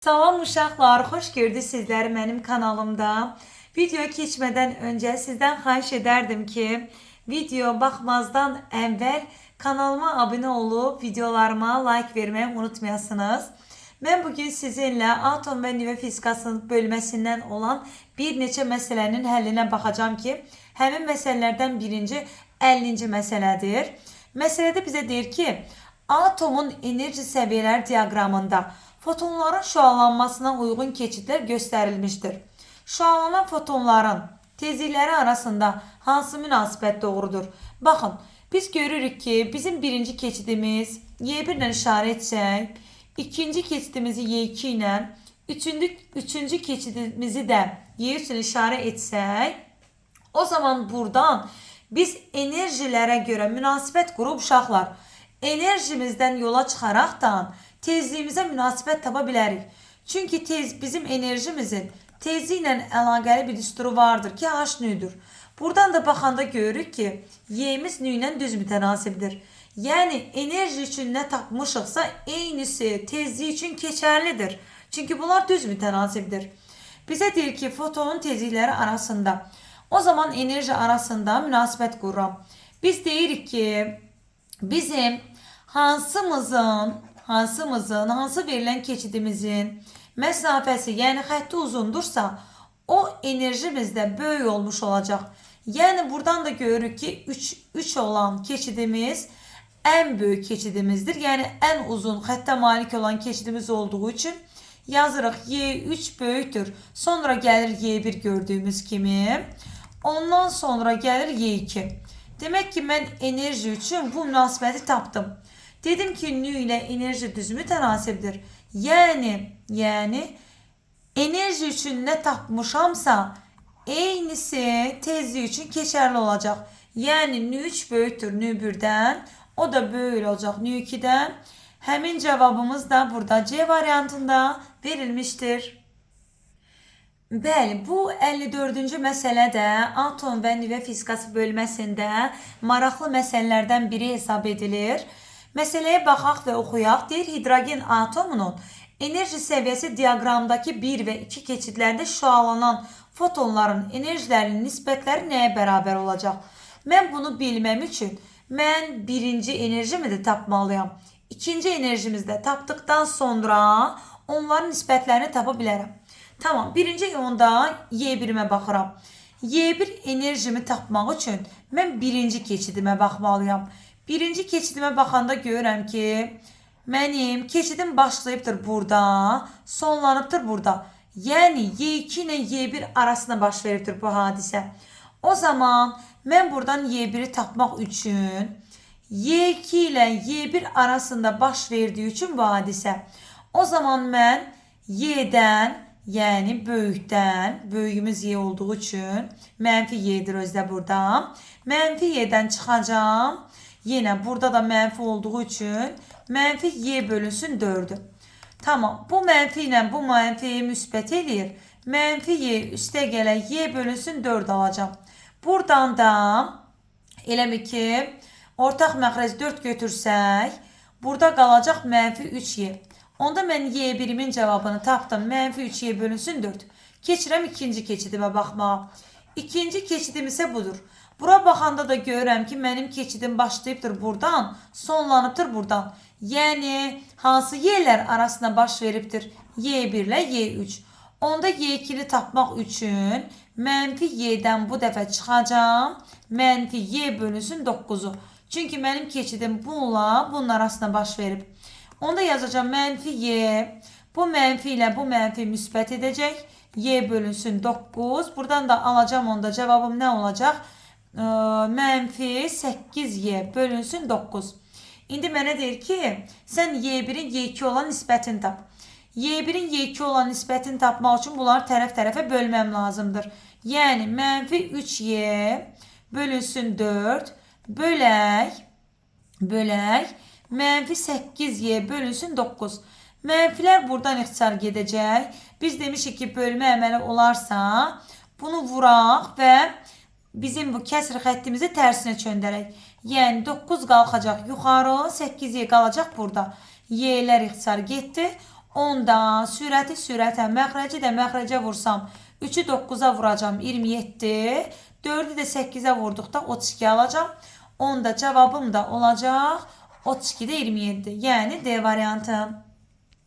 Salam uşaqlar, xoş gördük sizləri mənim kanalımda. Videoya keçmədən öncə sizdən xahiş edərdim ki, video baxmazdan əvvəl kanalıma abunə olub videolarıma like verməyi unutmayasınız. Mən bugün sizinlə atom və nüvə fizikasının bölməsindən olan bir neçə məsələnin həllinə baxacağım ki, həmin məsələlərdən birinci 50-ci məsələdir. Məsələdə bizə deyir ki, atomun enerji səviyyələri diaqramında fotonların şüalanmasına uyğun keçidlər göstərilmişdir. Şüalanan fotonların tezlikləri arasında hansı münasibət doğrudur? Baxın, biz görürük ki, bizim birinci keçidimiz Y1 ilə işarə etsək, ikinci keçidimizi Y2 ilə, üçüncü keçidimizi də Y3 ilə işarə etsək, o zaman buradan biz enerjilərə görə münasibət qurub uşaqlar, enerjimizdən yola çıxaraqdan tezliyimizə münasibət tapa bilərik. Çünki bizim enerjimizin tezliyi ilə əlaqəli bir düsturu vardır ki, H nüdür. Buradan da baxanda görürük ki, Y'miz nü ilə düz mütənasibdir. Yəni enerji üçün nə tapmışıqsa eynisi tezliyi üçün keçərlidir. Çünki bunlar düz mütənasibdir. Bizə deyir ki, fotonun tezlikləri arasında, o zaman enerji arasında münasibət qururam. Biz deyirik ki, bizim hansı verilən keçidimizin məsafəsi, yəni xətti uzundursa, o enerjimizdə böyük olmuş olacaq. Yəni buradan da görürük ki, 3 olan keçidimiz ən böyük keçidimizdir. Yəni ən uzun xəttə malik olan keçidimiz olduğu üçün yazırıq Y3 böyükdür. Sonra gəlir Y1 gördüyümüz kimi. Ondan sonra gəlir Y2. Demək ki, mən enerji üçün bu münasibəti tapdım. Dedim ki, nü ilə enerji düz mütənasibdir. Yəni enerji üçün nə tapmışamsa eynisi tezliyi üçün keçərli olacaq. Yəni nü 3 böyükdür nü 1-dən, o da böyük olacaq nü 2-dən. Həmin cavabımız da burada C variantında verilmiştir. Bəli, bu 54-cü məsələ də atom və nüvə fizikası bölməsində maraqlı məsələlərdən biri hesab edilir. Məsələyə baxaq və oxuyaq. Deyir, hidrogen atomunun enerji səviyyəsi diaqramdakı 1 və 2 keçidlərdə şüalanan fotonların enerjilərinin nisbətləri nəyə bərabər olacaq? Mən bunu bilməm üçün mən birinci enerjimi də tapmalıyam. İkinci enerjimizi də tapdıqdan sonra onların nisbətlərini tapa bilərəm. Tamam, birinci onda Y1-imə baxıram. Y1 enerjimi tapmaq üçün mən birinci keçidimə baxmalıyam. Birinci keçidimə baxanda görürəm ki, mənim keçidim başlayıbdır burada, sonlanıbdır burada. Yəni Y2 ilə Y1 arasında baş veribdir bu hadisə. O zaman mən buradan Y1-i tapmaq üçün Y2 ilə Y1 arasında baş verdiyi üçün bu hadisə. O zaman mən Y-dən, yəni böyükdən, böyüyümüz Y olduğu üçün mənfi Y-dir özdə burada. Mənfi Y-dən çıxacağım. Yenə burada da mənfi olduğu üçün mənfi Y bölünsün 4'ü. Tamam, bu mənfi ilə bu mənfiyi müsbət edir. Mənfi Y üstə gələ Y bölünsün 4 alacağım. Buradan da eləmi ki, ortaq məxrəc 4 götürsək, burada qalacaq mənfi 3Y. Onda mən Y1-imin cavabını tapdım. Mənfi 3Y bölünsün 4. Keçirəm ikinci keçidimə baxmağa. İkinci keçidim isə budur. Bura baxanda da görürəm ki, mənim keçidim başlayıbdır buradan, sonlanıbdır buradan. Yəni, hansı Y-lər arasında baş veribdir? Y1 ilə Y3. Onda Y2-ni tapmaq üçün mənfi Y-dən bu dəfə çıxacağım. Mənfi Y bölünsün 9'u. Çünki mənim keçidim bunun arasında baş verib. Onda yazacağım mənfi Y. Bu mənfi ilə bu mənfi müsbət edəcək. Y bölünsün 9. Buradan da alacağım onda cevabım nə olacaq? Mənfi 8Y bölünsün 9. İndi mənə deyir ki, sən Y1'in Y2 olan nisbətini tap. Y1'in Y2 olan nisbətini tapmaq üçün bunları tərəf-tərəfə bölməm lazımdır. Yəni mənfi 3Y bölünsün 4 bölək mənfi 8Y bölünsün 9. Mənfilər buradan ixtisar gedəcək. Biz demişik ki, bölmə əməli olarsa bunu vuraq və bizim bu kəsr xəttimizi tərsinə çöndərək. Yəni 9 qalxacaq yuxarı, 8Y qalacaq burada. Y'lər ixtisar getdi. 10'dan sürəti sürətə, məxrəci də məxrəcə vursam 3'ü 9'a vuracağım 27. 4'ü də 8'e vurduqda 32 alacağım. Onda cevabım da olacaq 32'de 27. Yani D variantı.